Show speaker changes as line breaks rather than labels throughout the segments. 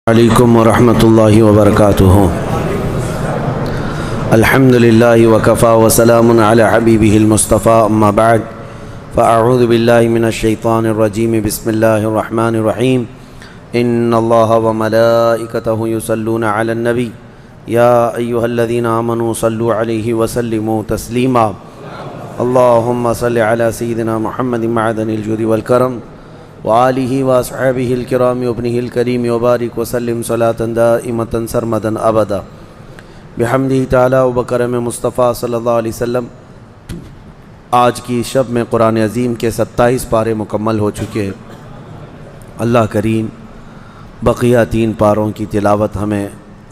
علیکم ورحمۃ اللہ وبرکاتہ۔ الحمد للہ وکفا وسلام علی حبیبہ المصطفیٰ، اما بعد فاعوذ باللہ من الشیطان الرجیم، بسم اللہ الرحمن الرحیم۔ ان اللہ وملائکتہ یصلون علی النبی یا ایہا الذین آمنوا صلوا علیہ وسلموا تسلیما۔ اللہم صل علی سیدنا محمد معدن الجود والکرم وآلہ واصحابہ الکرام وابنہ الکریم وبارک وسلم صلاۃ دائمۃ سرمدا ابدا بحمدہ تعالی وبکرم مصطفیٰ صلی اللہ علیہ وسلم۔ آج کی شب میں قرآن عظیم کے 27 پارے مکمل ہو چکے ہیں۔ اللہ کریم بقیہ 3 پاروں کی تلاوت ہمیں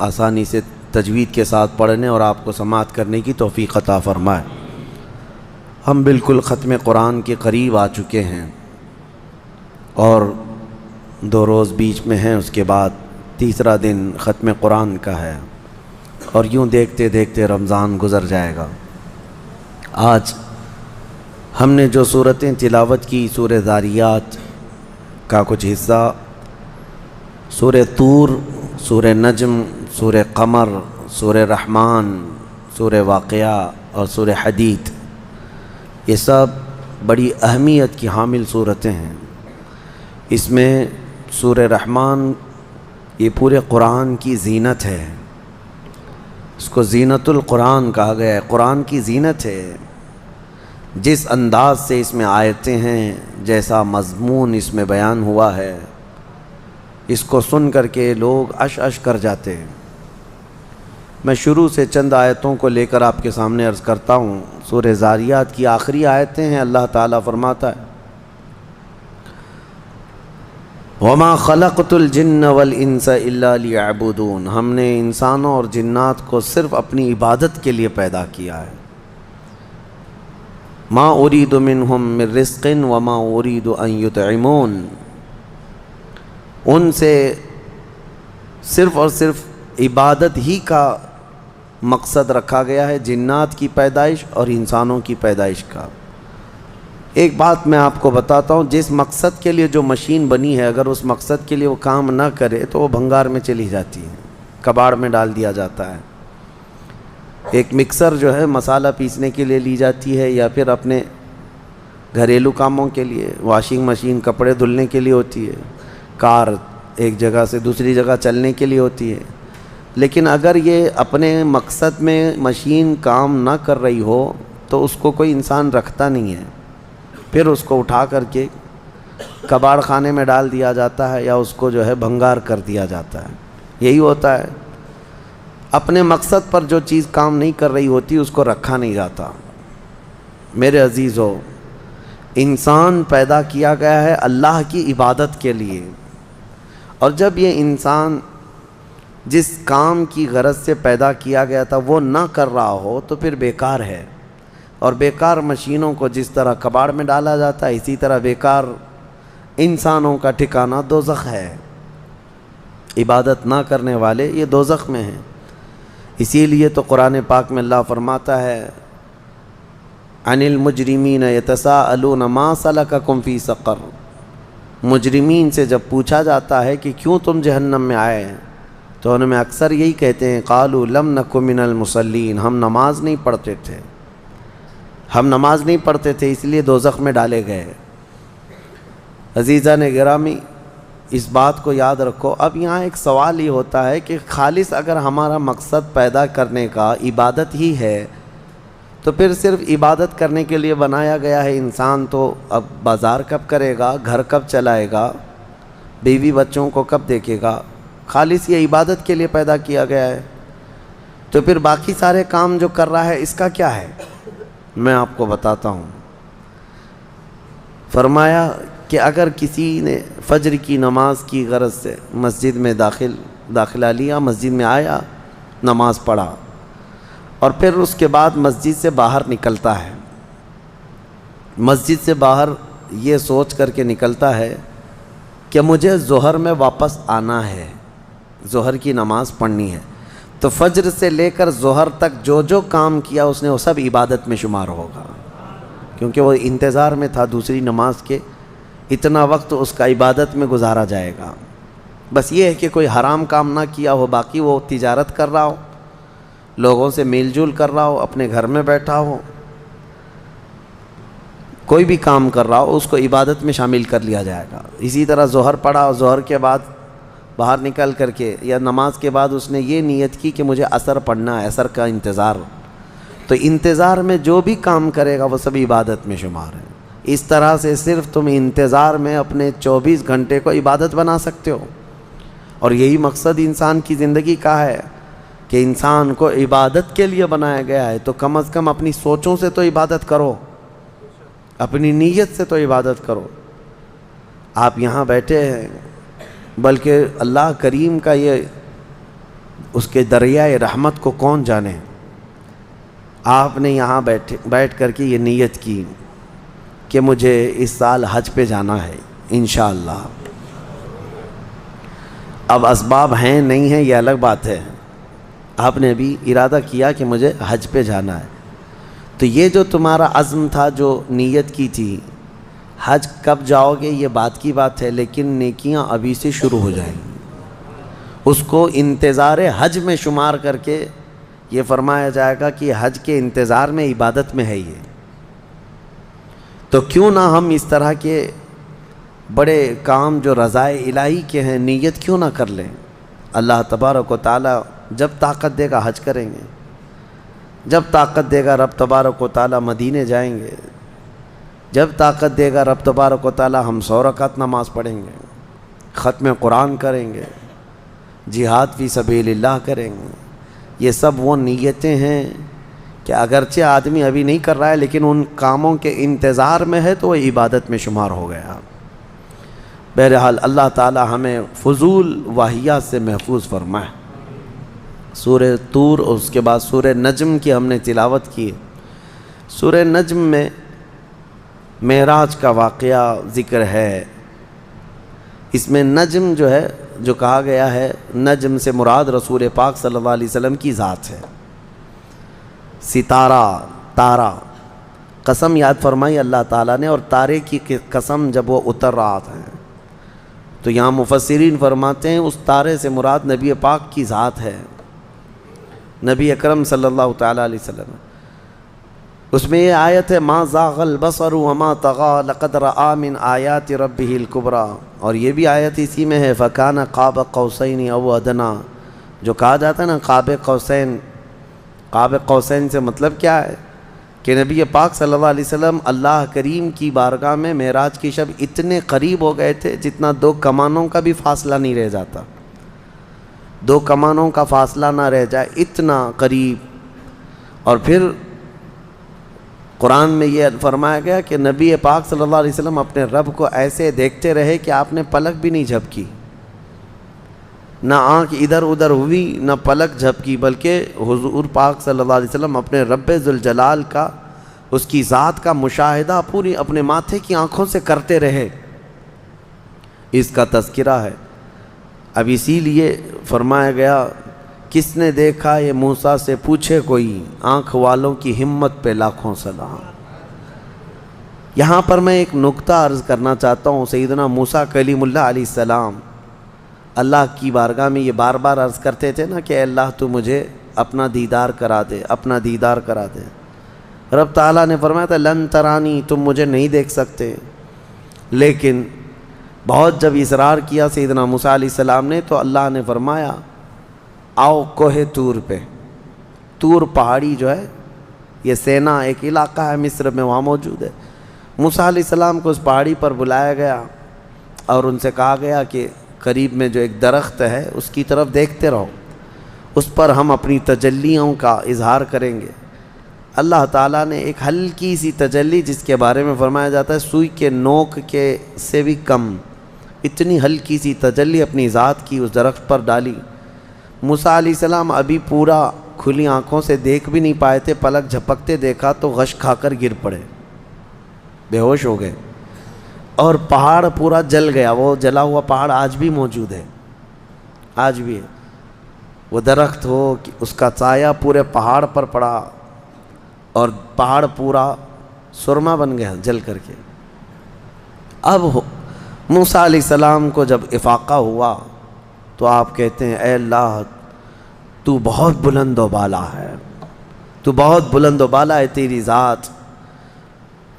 آسانی سے تجوید کے ساتھ پڑھنے اور آپ کو سماعت کرنے کی توفیق عطا فرمائے۔ ہم بالکل ختم قرآن کے قریب آ چکے ہیں اور 2 روز بیچ میں ہیں، اس کے بعد تیسرا دن ختم قرآن کا ہے اور یوں دیکھتے دیکھتے رمضان گزر جائے گا۔ آج ہم نے جو سورتیں تلاوت کی، سورہ ذاریات کا کچھ حصہ، سورہ طور، سورہ نجم، سورہ قمر، سورہ رحمان، سورہ واقعہ اور سورہ حدید، یہ سب بڑی اہمیت کی حامل صورتیں ہیں۔ اس میں سورہ رحمان یہ پورے قرآن کی زینت ہے، اس کو زینت القرآن کہا گیا ہے، قرآن کی زینت ہے۔ جس انداز سے اس میں آیتیں ہیں، جیسا مضمون اس میں بیان ہوا ہے، اس کو سن کر کے لوگ عش عش کر جاتے ہیں۔ میں شروع سے چند آیتوں کو لے کر آپ کے سامنے عرض کرتا ہوں۔ سورہ ذاریات کی آخری آیتیں ہیں۔ اللہ تعالیٰ فرماتا ہے وَمَا خَلَقْتُ الْجِنَّ وَالْإِنسَ إِلَّا لِيَعْبُدُونَ، ہم نے انسانوں اور جنات کو صرف اپنی عبادت کے لیے پیدا کیا ہے۔ مَا أُرِيدُ مِنْهُمْ مِنْ رِزْقٍ وَمَا أُرِيدُ أَنْ يُطْعِمُونَ، ان سے صرف اور صرف عبادت ہی کا مقصد رکھا گیا ہے، جنات کی پیدائش اور انسانوں کی پیدائش کا۔ ایک بات میں آپ کو بتاتا ہوں، جس مقصد کے لیے جو مشین بنی ہے، اگر اس مقصد کے لیے وہ کام نہ کرے تو وہ بھنگار میں چلی جاتی ہے، کباڑ میں ڈال دیا جاتا ہے۔ ایک مکسر جو ہے مسالہ پیسنے کے لیے لی جاتی ہے، یا پھر اپنے گھریلو کاموں کے لیے، واشنگ مشین کپڑے دھلنے کے لیے ہوتی ہے، کار ایک جگہ سے دوسری جگہ چلنے کے لیے ہوتی ہے۔ لیکن اگر یہ اپنے مقصد میں مشین کام نہ کر رہی ہو تو اس کو کوئی انسان رکھتا نہیں ہے، پھر اس کو اٹھا کر کے کباڑ خانے میں ڈال دیا جاتا ہے، یا اس کو جو ہے بھنگار کر دیا جاتا ہے۔ یہی ہوتا ہے، اپنے مقصد پر جو چیز کام نہیں کر رہی ہوتی اس کو رکھا نہیں جاتا۔ میرے عزیزو، انسان پیدا کیا گیا ہے اللہ کی عبادت کے لیے، اور جب یہ انسان جس کام کی غرض سے پیدا کیا گیا تھا وہ نہ کر رہا ہو تو پھر بیکار ہے۔ اور بیکار مشینوں کو جس طرح کباڑ میں ڈالا جاتا ہے، اسی طرح بیکار انسانوں کا ٹھکانہ دوزخ ہے۔ عبادت نہ کرنے والے یہ دوزخ میں ہیں۔ اسی لیے تو قرآن پاک میں اللہ فرماتا ہے عن المجرمین یتساءلون ما سلککم فی سقر، مجرمین سے جب پوچھا جاتا ہے کہ کیوں تم جہنم میں آئے ہیں تو ان میں اکثر یہی کہتے ہیں قالوا لم نک من المصلین، ہم نماز نہیں پڑھتے تھے، ہم نماز نہیں پڑھتے تھے اس لیے دوزخ میں ڈالے گئے۔ عزیزان گرامی، اس بات کو یاد رکھو۔ اب یہاں ایک سوال یہ ہوتا ہے کہ خالص اگر ہمارا مقصد پیدا کرنے کا عبادت ہی ہے تو پھر صرف عبادت کرنے کے لیے بنایا گیا ہے انسان، تو اب بازار کب کرے گا، گھر کب چلائے گا، بیوی بچوں کو کب دیکھے گا؟ خالص یہ عبادت کے لیے پیدا کیا گیا ہے، تو پھر باقی سارے کام جو کر رہا ہے اس کا کیا ہے؟ میں آپ کو بتاتا ہوں۔ فرمایا کہ اگر کسی نے فجر کی نماز کی غرض سے مسجد میں داخلہ لیا، مسجد میں آیا، نماز پڑھا، اور پھر اس کے بعد مسجد سے باہر نکلتا ہے، مسجد سے باہر یہ سوچ کر کے نکلتا ہے کہ مجھے ظہر میں واپس آنا ہے، ظہر کی نماز پڑھنی ہے، تو فجر سے لے کر ظہر تک جو جو کام کیا اس نے وہ سب عبادت میں شمار ہوگا، کیونکہ وہ انتظار میں تھا دوسری نماز کے، اتنا وقت اس کا عبادت میں گزارا جائے گا۔ بس یہ ہے کہ کوئی حرام کام نہ کیا ہو، باقی وہ تجارت کر رہا ہو، لوگوں سے میل جول کر رہا ہو، اپنے گھر میں بیٹھا ہو، کوئی بھی کام کر رہا ہو، اس کو عبادت میں شامل کر لیا جائے گا۔ اسی طرح ظہر پڑھا، ظہر کے بعد باہر نکل کر کے یا نماز کے بعد اس نے یہ نیت کی کہ مجھے عصر پڑھنا ہے، عصر کا انتظار، تو انتظار میں جو بھی کام کرے گا وہ سب عبادت میں شمار ہے۔ اس طرح سے صرف تم انتظار میں اپنے 24 گھنٹے کو عبادت بنا سکتے ہو، اور یہی مقصد انسان کی زندگی کا ہے کہ انسان کو عبادت کے لیے بنایا گیا ہے، تو کم از کم اپنی سوچوں سے تو عبادت کرو، اپنی نیت سے تو عبادت کرو۔ آپ یہاں بیٹھے ہیں، بلکہ اللہ کریم کا یہ اس کے دریائے رحمت کو کون جانے، آپ نے یہاں بیٹھ کر کے یہ نیت کی کہ مجھے اس سال حج پہ جانا ہے انشاءاللہ۔ اب اسباب ہیں نہیں ہیں یہ الگ بات ہے، آپ نے ابھی ارادہ کیا کہ مجھے حج پہ جانا ہے، تو یہ جو تمہارا عزم تھا، جو نیت کی تھی، حج کب جاؤ گے یہ بات کی بات ہے، لیکن نیکیاں ابھی سے شروع ہو جائیں گی۔ اس کو انتظار حج میں شمار کر کے یہ فرمایا جائے گا کہ حج کے انتظار میں، عبادت میں ہے یہ۔ تو کیوں نہ ہم اس طرح کے بڑے کام جو رضائے الہی کے ہیں نیت کیوں نہ کر لیں۔ اللہ تبارک و تعالیٰ جب طاقت دے گا حج کریں گے، جب طاقت دے گا رب تبارک و تعالیٰ مدینے جائیں گے، جب طاقت دے گا رب تبارک و تعالیٰ ہم 100 رکعت نماز پڑھیں گے، ختم قرآن کریں گے، جہاد فی سبیل اللہ کریں گے۔ یہ سب وہ نیتیں ہیں کہ اگرچہ آدمی ابھی نہیں کر رہا ہے لیکن ان کاموں کے انتظار میں ہے تو وہ عبادت میں شمار ہو گیا۔ بہرحال اللہ تعالی ہمیں فضول واہیات سے محفوظ فرمائے۔ سورہ طور اور اس کے بعد سورہ نجم کی ہم نے تلاوت کی۔ سورہ نجم میں معراج کا واقعہ ذکر ہے۔ اس میں نجم جو ہے، جو کہا گیا ہے، نجم سے مراد رسول پاک صلی اللہ علیہ وسلم کی ذات ہے۔ ستارہ، تارہ، قسم یاد فرمائی اللہ تعالیٰ نے، اور تارے کی قسم جب وہ اتر رہا تھا، تو یہاں مفسرین فرماتے ہیں اس تارے سے مراد نبی پاک کی ذات ہے، نبی اکرم صلی اللہ تعالیٰ علیہ وسلم۔ اس میں یہ آیت ہے ما زاغ البصر وما طغى لقد رأى من آیات ربه الكبرى، اور یہ بھی آیت اسی میں ہے فکان قاب قوسین او ادنی، جو کہا جاتا ہے نا قاب قوسین۔ قاب قوسین سے مطلب کیا ہے کہ نبی پاک صلی اللہ علیہ وسلم اللہ کریم کی بارگاہ میں معراج کی شب اتنے قریب ہو گئے تھے جتنا 2 کمانوں کا بھی فاصلہ نہیں رہ جاتا، 2 کمانوں کا فاصلہ نہ رہ جائے، اتنا قریب۔ اور پھر قرآن میں یہ فرمایا گیا کہ نبی پاک صلی اللہ علیہ وسلم اپنے رب کو ایسے دیکھتے رہے کہ آپ نے پلک بھی نہیں جھپکی، نہ آنکھ ادھر ادھر ہوئی نہ پلک جھپکی، بلکہ حضور پاک صلی اللہ علیہ وسلم اپنے رب ذوالجلال کا، اس کی ذات کا مشاہدہ پوری اپنے ماتھے کی آنکھوں سے کرتے رہے۔ اس کا تذکرہ ہے۔ اب اسی لیے فرمایا گیا کس نے دیکھا یہ موسیٰ سے پوچھے کوئی، آنکھ والوں کی ہمت پہ لاکھوں سلام۔ یہاں پر میں ایک نکتہ عرض کرنا چاہتا ہوں۔ سیدنا موسیٰ کلیم اللہ علیہ السلام اللہ کی بارگاہ میں یہ بار بار عرض کرتے تھے نا کہ اے اللہ تو مجھے اپنا دیدار کرا دے، اپنا دیدار کرا دے۔ رب تعالیٰ نے فرمایا تھا لن ترانی، تم مجھے نہیں دیکھ سکتے، لیکن بہت جب اصرار کیا سیدنا موسیٰ علیہ السلام نے تو اللہ نے فرمایا آؤ کوہ طور پہ۔ طور پہاڑی جو ہے یہ سینا ایک علاقہ ہے مصر میں، وہاں موجود ہے۔ موسیٰ علیہ السلام کو اس پہاڑی پر بلایا گیا اور ان سے کہا گیا کہ قریب میں جو ایک درخت ہے اس کی طرف دیکھتے رہو، اس پر ہم اپنی تجلیوں کا اظہار کریں گے۔ اللہ تعالیٰ نے ایک ہلکی سی تجلی، جس کے بارے میں فرمایا جاتا ہے سوئی کے نوک کے سے بھی کم، اتنی ہلکی سی تجلی اپنی ذات کی اس درخت پر ڈالی۔ موسیٰ علیہ السلام ابھی پورا کھلی آنکھوں سے دیکھ بھی نہیں پائے تھے، پلک جھپکتے دیکھا تو غش کھا کر گر پڑے، بے ہوش ہو گئے، اور پہاڑ پورا جل گیا۔ وہ جلا ہوا پہاڑ آج بھی موجود ہے، آج بھی ہے۔ وہ درخت ہو کہ اس کا سایہ پورے پہاڑ پر پڑا اور پہاڑ پورا سرما بن گیا جل کر کے۔ اب موسیٰ علیہ السلام کو جب افاقہ ہوا تو آپ کہتے ہیں اے اللہ تو بہت بلند و بالا ہے، تو بہت بلند و بالا ہے تیری ذات۔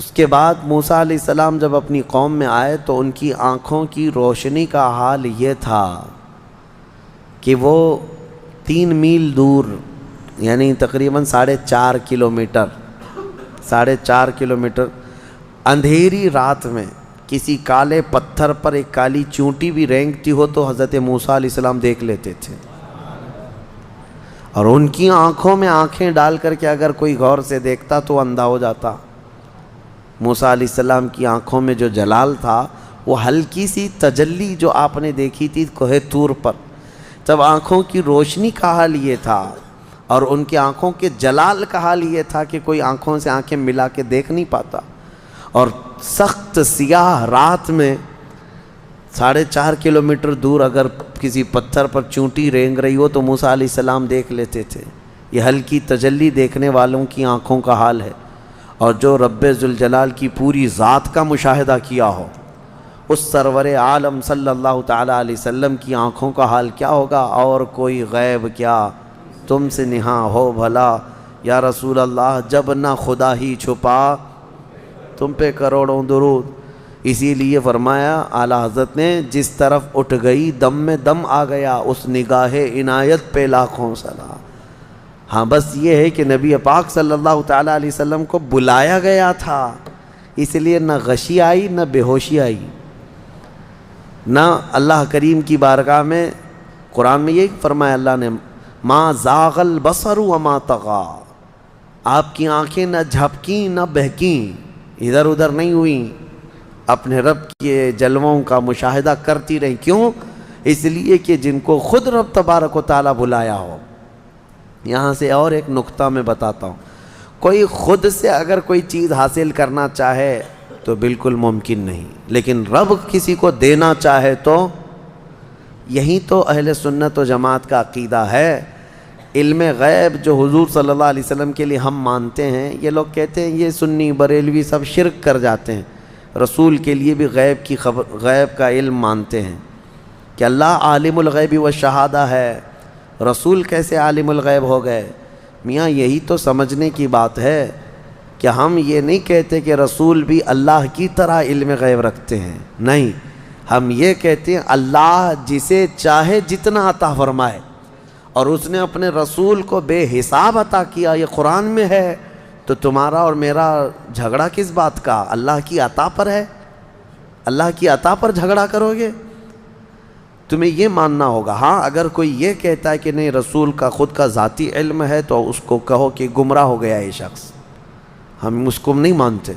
اس کے بعد موسیٰ علیہ السلام جب اپنی قوم میں آئے تو ان کی آنکھوں کی روشنی کا حال یہ تھا کہ وہ 3 میل دور، یعنی تقریباً 4.5 کلومیٹر اندھیری رات میں کسی کالے پتھر پر ایک کالی چونٹی بھی رینگتی ہو تو حضرت موسیٰ علیہ السلام دیکھ لیتے تھے، اور ان کی آنکھوں میں آنکھیں ڈال کر کے اگر کوئی غور سے دیکھتا تو اندھا ہو جاتا۔ موسیٰ علیہ السلام کی آنکھوں میں جو جلال تھا وہ ہلکی سی تجلی جو آپ نے دیکھی تھی کوہ طور پر، تب آنکھوں کی روشنی کا حال یہ تھا اور ان کی آنکھوں کے جلال کا حال یہ تھا کہ کوئی آنکھوں سے آنکھیں ملا کے دیکھ نہیں پاتا، اور سخت سیاہ رات میں 4.5 کلومیٹر دور اگر کسی پتھر پر چونٹی رینگ رہی ہو تو موسیٰ علیہ السلام دیکھ لیتے تھے۔ یہ ہلکی تجلی دیکھنے والوں کی آنکھوں کا حال ہے، اور جو رب ذوالجلال کی پوری ذات کا مشاہدہ کیا ہو اس سرور عالم صلی اللہ تعالیٰ علیہ وسلم کی آنکھوں کا حال کیا ہوگا؟ اور کوئی غیب کیا تم سے نہاں ہو بھلا یا رسول اللہ، جب نہ خدا ہی چھپا تم پہ کروڑوں درود۔ اسی لیے فرمایا اعلیٰ حضرت نے، جس طرف اٹھ گئی دم میں دم آ گیا، اس نگاہ عنایت پہ لاکھوں سلام۔ ہاں بس یہ ہے کہ نبی پاک صلی اللہ تعالیٰ علیہ وسلم کو بلایا گیا تھا، اس لیے نہ غشی آئی نہ بے ہوشی آئی، نہ اللہ کریم کی بارگاہ میں قرآن میں یہ فرمایا اللہ نے، ما زاغ البصر وما طغى، آپ کی آنکھیں نہ جھپکیں نہ بہکیں، ادھر ادھر نہیں ہوئیں، اپنے رب کے جلووں کا مشاہدہ کرتی رہیں۔ کیوں؟ اس لیے کہ جن کو خود رب تبارک و تعالیٰ بلایا ہو۔ یہاں سے اور ایک نقطہ میں بتاتا ہوں، کوئی خود سے اگر کوئی چیز حاصل کرنا چاہے تو بالکل ممکن نہیں، لیکن رب کسی کو دینا چاہے تو یہی تو اہل سنت و جماعت کا عقیدہ ہے۔ علم غیب جو حضور صلی اللہ علیہ وسلم کے لیے ہم مانتے ہیں، یہ لوگ کہتے ہیں یہ سنی بریلوی سب شرک کر جاتے ہیں، رسول کے لیے بھی غیب کی خبر، غیب کا علم مانتے ہیں کہ اللہ عالم الغیب والشہادہ ہے، رسول کیسے عالم الغیب ہو گئے؟ میاں یہی تو سمجھنے کی بات ہے کہ ہم یہ نہیں کہتے کہ رسول بھی اللہ کی طرح علم غیب رکھتے ہیں، نہیں، ہم یہ کہتے ہیں اللہ جسے چاہے جتنا عطا فرمائے، اور اس نے اپنے رسول کو بے حساب عطا کیا، یہ قرآن میں ہے، تو تمہارا اور میرا جھگڑا کس بات کا؟ اللہ کی عطا پر ہے، اللہ کی عطا پر جھگڑا کرو گے؟ تمہیں یہ ماننا ہوگا۔ ہاں اگر کوئی یہ کہتا ہے کہ نہیں رسول کا خود کا ذاتی علم ہے تو اس کو کہو کہ گمراہ ہو گیا یہ شخص، ہم اس کو نہیں مانتے۔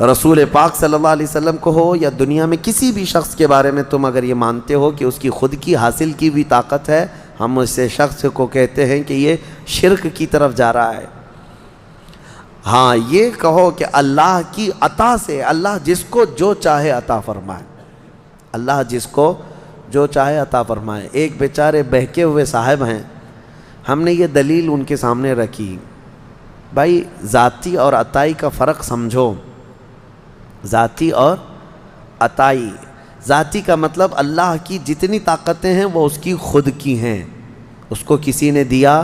رسول پاک صلی اللہ علیہ وسلم کو ہو یا دنیا میں کسی بھی شخص کے بارے میں تم اگر یہ مانتے ہو کہ اس کی خود کی حاصل کی بھی طاقت ہے، ہم اس سے شخص کو کہتے ہیں کہ یہ شرک کی طرف جا رہا ہے۔ ہاں یہ کہو کہ اللہ کی عطا سے اللہ جس کو جو چاہے عطا فرمائے، اللہ جس کو جو چاہے عطا فرمائے۔ ایک بیچارے بہکے ہوئے صاحب ہیں، ہم نے یہ دلیل ان کے سامنے رکھی، بھائی ذاتی اور عطائی کا فرق سمجھو، ذاتی اور عطائی۔ ذاتی کا مطلب اللہ کی جتنی طاقتیں ہیں وہ اس کی خود کی ہیں، اس کو کسی نے دیا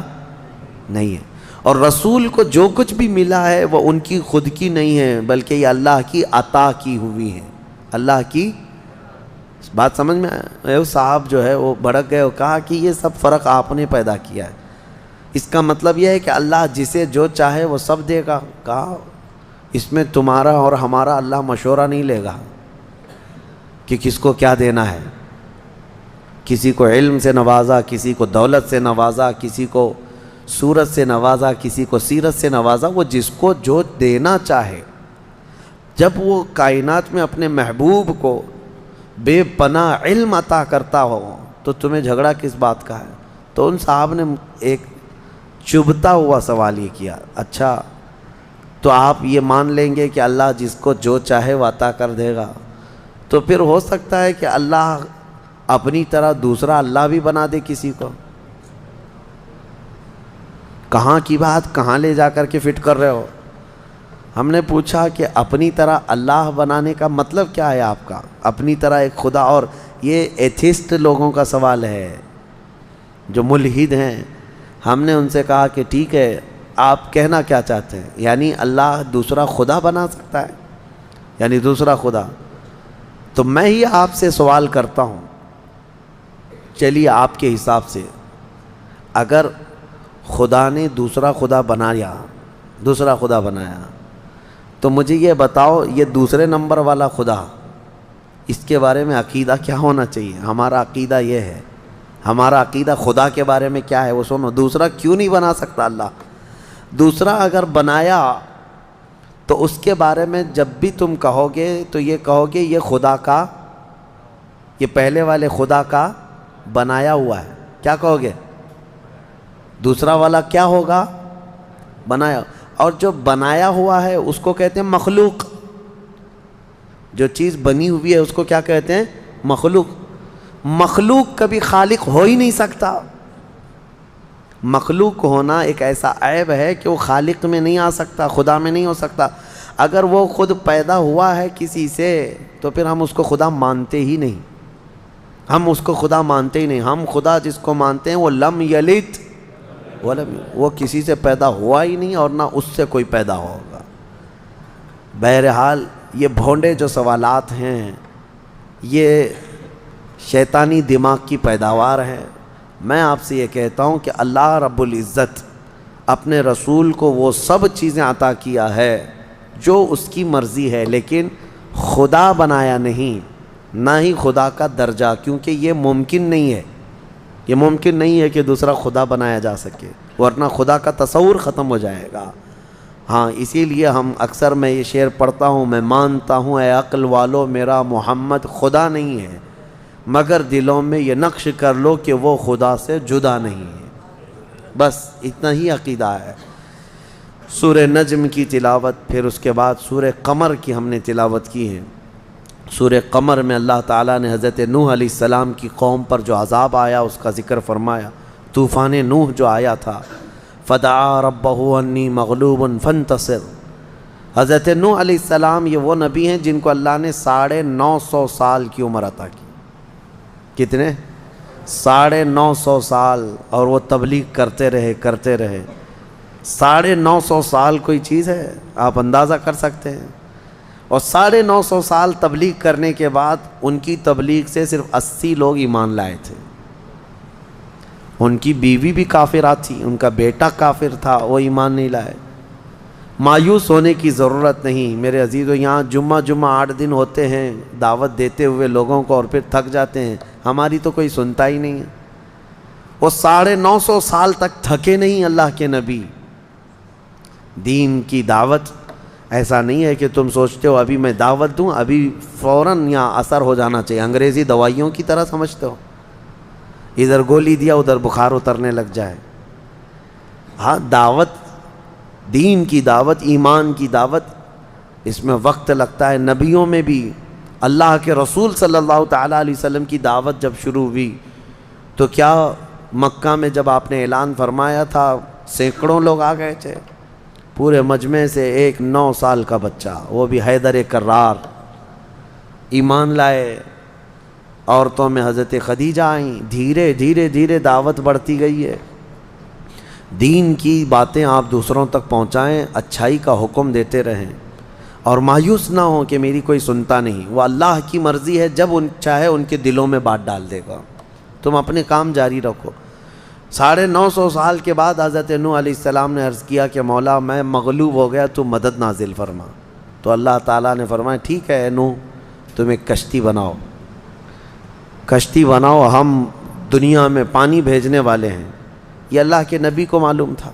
نہیں ہے، اور رسول کو جو کچھ بھی ملا ہے وہ ان کی خود کی نہیں ہے بلکہ یہ اللہ کی عطا کی ہوئی ہے، اللہ کی۔ بات سمجھ میں آئے؟ صاحب جو ہے وہ بھڑک گئے اور کہا کہ یہ سب فرق آپ نے پیدا کیا ہے، اس کا مطلب یہ ہے کہ اللہ جسے جو چاہے وہ سب دے گا۔ کہا اس میں تمہارا اور ہمارا اللہ مشورہ نہیں لے گا کہ کس کو کیا دینا ہے، کسی کو علم سے نوازا، کسی کو دولت سے نوازا، کسی کو صورت سے نوازا، کسی کو سیرت سے نوازا، وہ جس کو جو دینا چاہے۔ جب وہ کائنات میں اپنے محبوب کو بے پناہ علم عطا کرتا ہو تو تمہیں جھگڑا کس بات کا ہے؟ تو ان صاحب نے ایک چبھتا ہوا سوال یہ کیا، اچھا تو آپ یہ مان لیں گے کہ اللہ جس کو جو چاہے وہ عطا کر دے گا، تو پھر ہو سکتا ہے کہ اللہ اپنی طرح دوسرا اللہ بھی بنا دے کسی کو؟ کہاں کی بات کہاں لے جا کر کے فٹ کر رہے ہو؟ ہم نے پوچھا کہ اپنی طرح اللہ بنانے کا مطلب کیا ہے آپ کا؟ اپنی طرح ایک خدا، اور یہ ایتھسٹ لوگوں کا سوال ہے جو ملحد ہیں. ہم نے ان سے کہا کہ ٹھیک ہے، آپ کہنا کیا چاہتے ہیں؟ یعنی اللہ دوسرا خدا بنا سکتا ہے؟ یعنی دوسرا خدا؟ تو میں ہی آپ سے سوال کرتا ہوں، چلیے آپ کے حساب سے اگر خدا نے دوسرا خدا بنایا تو مجھے یہ بتاؤ، یہ دوسرے نمبر والا خدا، اس کے بارے میں عقیدہ کیا ہونا چاہیے؟ ہمارا عقیدہ یہ ہے، ہمارا عقیدہ خدا کے بارے میں کیا ہے وہ سنو. دوسرا کیوں نہیں بنا سکتا اللہ؟ دوسرا اگر بنایا تو اس کے بارے میں جب بھی تم کہو گے تو یہ کہو گے یہ خدا کا، یہ پہلے والے خدا کا بنایا ہوا ہے. کیا کہو گے؟ دوسرا والا کیا ہوگا؟ بنایا. اور جو بنایا ہوا ہے اس کو کہتے ہیں مخلوق. جو چیز بنی ہوئی ہے اس کو کیا کہتے ہیں؟ مخلوق. مخلوق کبھی خالق ہو ہی نہیں سکتا. مخلوق ہونا ایک ایسا عیب ہے کہ وہ خالق میں نہیں آ سکتا، خدا میں نہیں ہو سکتا. اگر وہ خود پیدا ہوا ہے کسی سے تو پھر ہم اس کو خدا مانتے ہی نہیں. ہم خدا جس کو مانتے ہیں وہ لم یلد وہ کسی سے پیدا ہوا ہی نہیں اور نہ اس سے کوئی پیدا ہوگا. بہرحال یہ بھونڈے جو سوالات ہیں یہ شیطانی دماغ کی پیداوار ہے. میں آپ سے یہ کہتا ہوں کہ اللہ رب العزت اپنے رسول کو وہ سب چیزیں عطا کیا ہے جو اس کی مرضی ہے، لیکن خدا بنایا نہیں، نہ ہی خدا کا درجہ، کیونکہ یہ ممکن نہیں ہے کہ دوسرا خدا بنایا جا سکے، ورنہ خدا کا تصور ختم ہو جائے گا. ہاں اسی لیے اکثر میں یہ شعر پڑھتا ہوں، میں مانتا ہوں اے عقل والو میرا محمد خدا نہیں ہے، مگر دلوں میں یہ نقش کر لو کہ وہ خدا سے جدا نہیں ہے. بس اتنا ہی عقیدہ ہے. سورہ نجم کی تلاوت، پھر اس کے بعد سورہ قمر کی ہم نے تلاوت کی ہے. سورہ قمر میں اللہ تعالیٰ نے حضرت نوح علیہ السلام کی قوم پر جو عذاب آیا اس کا ذکر فرمایا. طوفان نوح جو آیا تھا، فدعا ربہ انی مغلوب فانتصر. حضرت نوح علیہ السلام یہ وہ نبی ہیں جن کو اللہ نے 950 سال کی عمر عطا کی. کتنے؟ 950 سال. اور وہ تبلیغ کرتے رہے. 950 سال کوئی چیز ہے؟ آپ اندازہ کر سکتے ہیں. اور 950 سال تبلیغ کرنے کے بعد ان کی تبلیغ سے صرف 80 لوگ ایمان لائے تھے. ان کی بیوی بھی کافرہ تھی، ان کا بیٹا کافر تھا، وہ ایمان نہیں لائے. مایوس ہونے کی ضرورت نہیں میرے عزیزو. یہاں جمعہ 8 دن ہوتے ہیں دعوت دیتے ہوئے لوگوں کو اور پھر تھک جاتے ہیں. ہماری تو کوئی سنتا ہی نہیں ہے. وہ 950 سال تک تھکے نہیں اللہ کے نبی. دین کی دعوت ایسا نہیں ہے کہ تم سوچتے ہو ابھی میں دعوت دوں ابھی فوراً یہاں اثر ہو جانا چاہیے. انگریزی دوائیوں کی طرح سمجھتے ہو، ادھر گولی دیا ادھر بخار اترنے لگ جائے. ہاں دعوت، دین کی دعوت، ایمان کی دعوت، اس میں وقت لگتا ہے. نبیوں میں بھی اللہ کے رسول صلی اللہ تعالیٰ علیہ وسلم کی دعوت جب شروع ہوئی تو کیا مکہ میں جب آپ نے اعلان فرمایا تھا سینکڑوں لوگ آ گئے تھے. پورے مجمع سے ایک 9 سال کا بچہ، وہ بھی حیدر کرار، ایمان لائے. عورتوں میں حضرت خدیجہ آئیں. دھیرے دھیرے دعوت بڑھتی گئی ہے. دین کی باتیں آپ دوسروں تک پہنچائیں، اچھائی کا حکم دیتے رہیں اور مایوس نہ ہوں کہ میری کوئی سنتا نہیں. وہ اللہ کی مرضی ہے، جب چاہے ان کے دلوں میں بات ڈال دے گا. تم اپنے کام جاری رکھو. 950 سال کے بعد حضرت نوح علیہ السلام نے عرض کیا کہ مولا میں مغلوب ہو گیا، تو مدد نازل فرما. تو اللہ تعالیٰ نے فرمایا ٹھیک ہے نوح، تم ایک کشتی بناؤ، ہم دنیا میں پانی بھیجنے والے ہیں. یہ اللہ کے نبی کو معلوم تھا.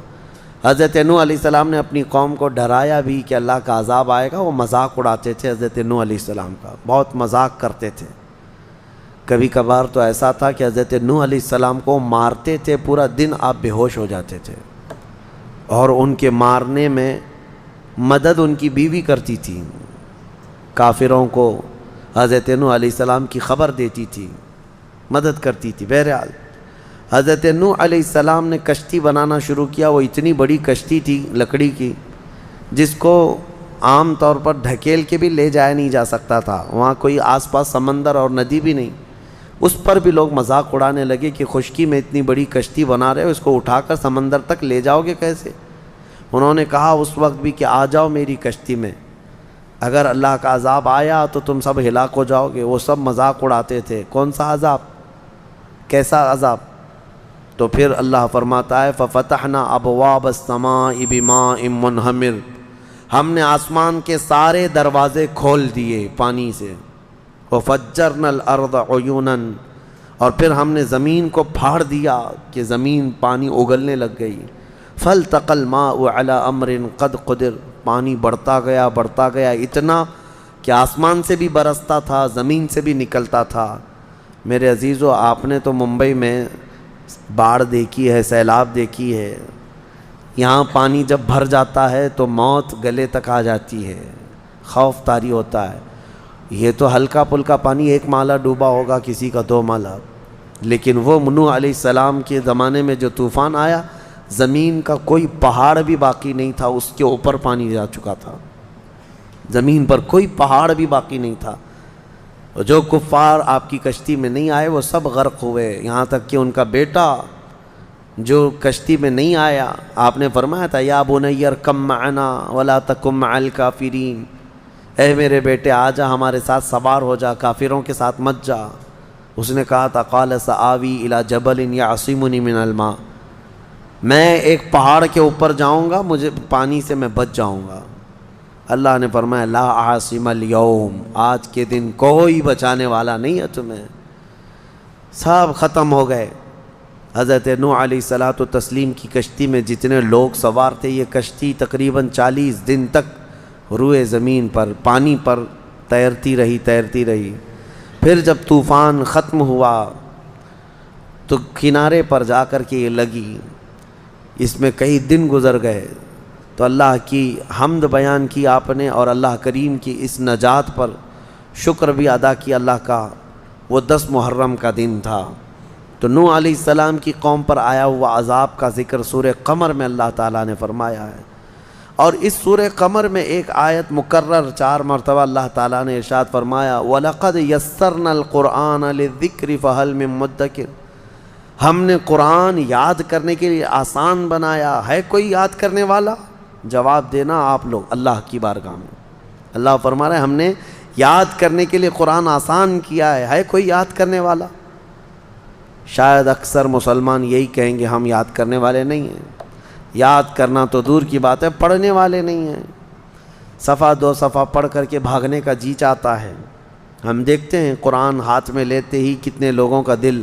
حضرت نوح علیہ السلام نے اپنی قوم کو ڈرایا بھی کہ اللہ کا عذاب آئے گا. وہ مذاق اڑاتے تھے حضرت نوح علیہ السلام کا، بہت مذاق کرتے تھے. کبھی کبھار تو ایسا تھا کہ حضرت نوح علیہ السلام کو مارتے تھے، پورا دن آپ بے ہوش ہو جاتے تھے، اور ان کے مارنے میں مدد ان کی بیوی کرتی تھی. کافروں کو حضرت نوح علیہ السلام کی خبر دیتی تھی، مدد کرتی تھی. بہرحال حضرت نوح علیہ السلام نے کشتی بنانا شروع کیا. وہ اتنی بڑی کشتی تھی لکڑی کی جس کو عام طور پر ڈھکیل کے بھی لے جایا نہیں جا سکتا تھا، وہاں کوئی آس پاس سمندر اور ندی بھی نہیں، اس پر بھی لوگ مذاق اڑانے لگے کہ خشکی میں اتنی بڑی کشتی بنا رہے ہو، اس کو اٹھا کر سمندر تک لے جاؤ گے کیسے؟ انہوں نے کہا اس وقت بھی کہ آ جاؤ میری کشتی میں، اگر اللہ کا عذاب آیا تو تم سب ہلاک ہو جاؤ گے۔ وہ سب مذاق اڑاتے تھے، کون سا عذاب، کیسا عذاب؟ تو پھر اللہ فرماتا ہے فَفَتَحْنَا أَبْوَابَ السَّمَاءِ بِمَاءٍ مُنْهَمِرٍ، ہم نے آسمان کے سارے دروازے کھول دیے پانی سے، وَفَجَّرْنَا الْأَرْضَ عُيُونًا، اور پھر ہم نے زمین کو پھاڑ دیا کہ زمین پانی اگلنے لگ گئی، فَالْتَقَى الْمَاءُ عَلَى أَمْرٍ قَدْ قُدِرَ، پانی بڑھتا گیا اتنا کہ آسمان سے بھی برستا تھا، زمین سے بھی نکلتا تھا۔ میرے عزیزو، آپ نے تو ممبئی میں باڑھ دیکھی ہے، سیلاب دیکھی ہے، یہاں پانی جب بھر جاتا ہے تو موت گلے تک آ جاتی ہے، خوف طاری ہوتا ہے۔ یہ تو ہلکا پھلکا پانی، ایک مالا ڈوبا ہوگا، کسی کا 2 مالا، لیکن وہ نوح علیہ السلام کے زمانے میں جو طوفان آیا، زمین کا کوئی پہاڑ بھی باقی نہیں تھا، اس کے اوپر پانی جا چکا تھا، زمین پر کوئی پہاڑ بھی باقی نہیں تھا۔ جو کفار آپ کی کشتی میں نہیں آئے وہ سب غرق ہوئے، یہاں تک کہ ان کا بیٹا جو کشتی میں نہیں آیا، آپ نے فرمایا تھا یا بنی ارکب معنا ولا تکن مع الکافرین، اے میرے بیٹے آ جا، ہمارے ساتھ سوار ہو جا، کافروں کے ساتھ مت جا۔ اس نے کہا تھا قال سآوی الی جبل یعصمنی من الماء، میں ایک پہاڑ کے اوپر جاؤں گا، مجھے پانی سے میں بچ جاؤں گا۔ اللہ نے فرمایا لا عاصم اليوم، آج کے دن کوئی بچانے والا نہیں ہے تمہیں، سب ختم ہو گئے۔ حضرت نوح علیہ الصلاۃ والتسلیم کی کشتی میں جتنے لوگ سوار تھے، یہ کشتی تقریباً 40 دن تک روئے زمین پر پانی پر تیرتی رہی۔ پھر جب طوفان ختم ہوا تو کنارے پر جا کر کے یہ لگی، اس میں کئی دن گزر گئے، تو اللہ کی حمد بیان کی آپ نے، اور اللہ کریم کی اس نجات پر شکر بھی ادا کیا اللہ کا۔ وہ 10 محرم کا دن تھا۔ تو نوح علیہ السلام کی قوم پر آیا ہوا عذاب کا ذکر سورہ قمر میں اللہ تعالیٰ نے فرمایا ہے، اور اس سورہ قمر میں ایک آیت مکرر 4 مرتبہ اللہ تعالیٰ نے ارشاد فرمایا وَلَقَدْ يَسَّرْنَا الْقُرْآنَ لِلذِّكْرِ فَهَلْ مِن مُدَّكِرٍ، ہم نے قرآن یاد کرنے کے لیے آسان بنایا، ہے کوئی یاد کرنے والا؟ جواب دینا آپ لوگ اللہ کی بارگاہ میں۔ اللہ فرما رہے ہیں ہم نے یاد کرنے کے لیے قرآن آسان کیا ہے کوئی یاد کرنے والا؟ شاید اکثر مسلمان یہی کہیں گے ہم یاد کرنے والے نہیں ہیں، یاد کرنا تو دور کی بات ہے، پڑھنے والے نہیں ہیں، صفحہ 2 صفحہ پڑھ کر کے بھاگنے کا جی چاہتا ہے۔ ہم دیکھتے ہیں قرآن ہاتھ میں لیتے ہی کتنے لوگوں کا دل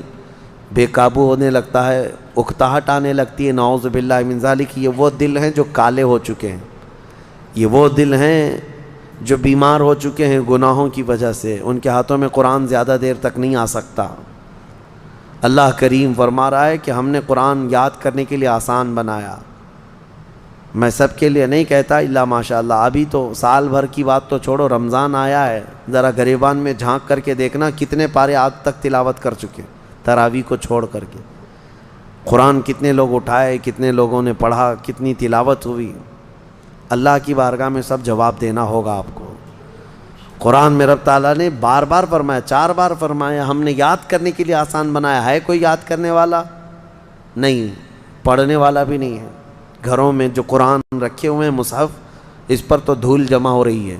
بے قابو ہونے لگتا ہے، اکتاہٹ آنے لگتی ہے، نعوذ باللہ من ذالک۔ یہ وہ دل ہیں جو کالے ہو چکے ہیں، یہ وہ دل ہیں جو بیمار ہو چکے ہیں گناہوں کی وجہ سے، ان کے ہاتھوں میں قرآن زیادہ دیر تک نہیں آ سکتا۔ اللہ کریم فرما رہا ہے کہ ہم نے قرآن یاد کرنے کے لیے آسان بنایا۔ میں سب کے لیے نہیں کہتا الا ماشاء اللہ، ابھی تو سال بھر کی بات تو چھوڑو، رمضان آیا ہے، ذرا گریبان میں جھانک کر کے دیکھنا کتنے پارے آج تک تلاوت کر چکے، تراویح کو چھوڑ کر کے قرآن کتنے لوگ اٹھائے، کتنے لوگوں نے پڑھا، کتنی تلاوت ہوئی۔ اللہ کی بارگاہ میں سب جواب دینا ہوگا آپ کو۔ قرآن میں رب تعالیٰ نے بار بار فرمایا، 4 بار فرمایا ہم نے یاد کرنے کے لیے آسان بنایا، ہے کوئی یاد کرنے والا؟ نہیں، پڑھنے والا بھی نہیں ہے۔ گھروں میں جو قرآن رکھے ہوئے ہیں مصحف، اس پر تو دھول جمع ہو رہی ہے،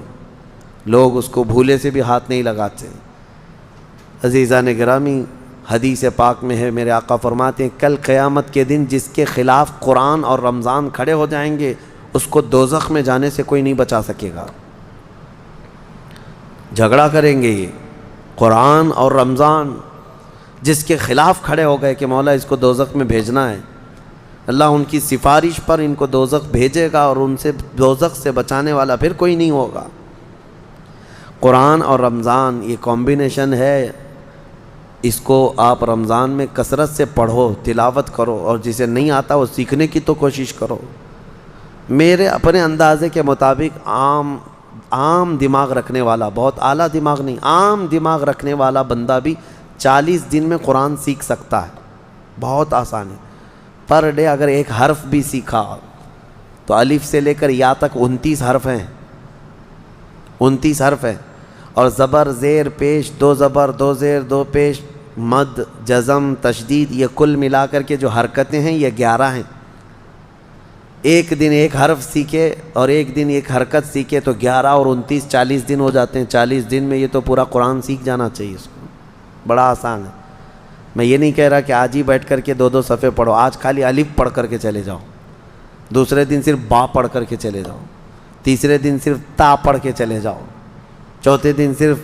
لوگ اس کو بھولے سے بھی ہاتھ نہیں لگاتے۔ عزیزان گرامی، حدیث پاک میں ہے، میرے آقا فرماتے ہیں کل قیامت کے دن جس کے خلاف قرآن اور رمضان کھڑے ہو جائیں گے، اس کو دوزخ میں جانے سے کوئی نہیں بچا سکے گا۔ جھگڑا کریں گے یہ قرآن اور رمضان، جس کے خلاف کھڑے ہو گئے کہ مولا اس کو دوزخ میں بھیجنا ہے، اللہ ان کی سفارش پر ان کو دوزخ بھیجے گا، اور ان سے دوزخ سے بچانے والا پھر کوئی نہیں ہوگا۔ قرآن اور رمضان یہ کمبینیشن ہے، اس کو آپ رمضان میں کثرت سے پڑھو، تلاوت کرو، اور جسے نہیں آتا وہ سیکھنے کی تو کوشش کرو۔ میرے اپنے اندازے کے مطابق عام دماغ رکھنے والا، بہت اعلیٰ دماغ نہیں، عام دماغ رکھنے والا بندہ بھی 40 دن میں قرآن سیکھ سکتا ہے، بہت آسان ہے۔ پر ڈے اگر ایک حرف بھی سیکھا تو الف سے لے کر یا تک 29 حرف ہیں، 29 حرف ہے، اور زبر زیر پیش، 2 زبر 2 زیر 2 پیش، مد جزم تشدید، یہ کل ملا کر کے جو حرکتیں ہیں یہ 11 ہیں۔ ایک دن ایک حرف سیکھے اور ایک دن ایک حرکت سیکھے تو 11 اور 29 40 دن ہو جاتے ہیں۔ 40 دن میں یہ تو پورا قرآن سیکھ جانا چاہیے اس کو، بڑا آسان ہے۔ میں یہ نہیں کہہ رہا کہ آج ہی بیٹھ کر کے 2 صفحے پڑھو، آج خالی الف پڑھ کر کے چلے جاؤ، دوسرے دن صرف با پڑھ کر کے چلے جاؤ، تیسرے دن صرف تا پڑھ کے چلے جاؤ، چوتھے دن صرف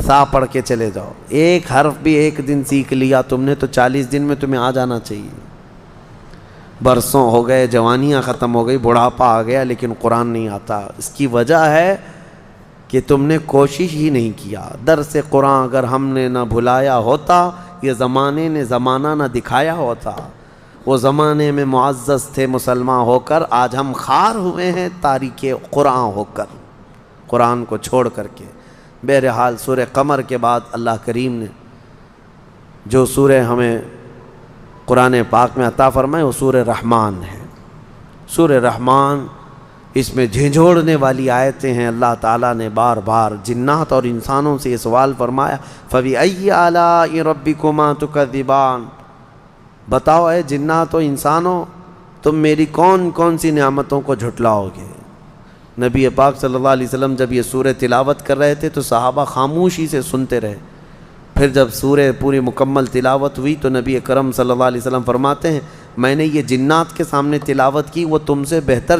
سا پڑھ کے چلے جاؤ۔ ایک حرف بھی ایک دن سیکھ لیا تم نے تو 40 دن میں تمہیں آ جانا چاہیے۔ برسوں ہو گئے، جوانیاں ختم ہو گئی، بڑھاپا آ گیا، لیکن قرآن نہیں آتا۔ اس کی وجہ ہے کہ تم نے کوشش ہی نہیں کیا۔ درس قرآن اگر ہم نے نہ بھلایا ہوتا، یہ زمانے نے زمانہ نہ دکھایا ہوتا، وہ زمانے میں معزز تھے مسلمان ہو کر، آج ہم خار ہوئے ہیں تاریک قرآن ہو کر، قرآن کو چھوڑ کر کے۔ بہرحال سورہ قمر کے بعد اللہ کریم نے جو سورہ ہمیں قرآن پاک میں عطا فرمائے وہ سورہ رحمان ہے۔ سورہ رحمان، اس میں جھنجھوڑنے والی آیتیں ہیں۔ اللہ تعالیٰ نے بار بار جنات اور انسانوں سے یہ سوال فرمایا، فَبِأَيِّ آلَاءِ رَبِّكُمَا تُكَذِّبَانِ، بتاؤ اے جنات و انسانوں تم میری کون کون سی نعمتوں کو جھٹلاؤ گے۔ نبی پاک صلی اللہ علیہ وسلم جب یہ سورہ تلاوت کر رہے تھے تو صحابہ خاموشی سے سنتے رہے۔ پھر جب سورہ پوری مکمل تلاوت ہوئی تو نبی اکرم صلی اللہ علیہ وسلم فرماتے ہیں، میں نے یہ جنات کے سامنے تلاوت کی، وہ تم سے بہتر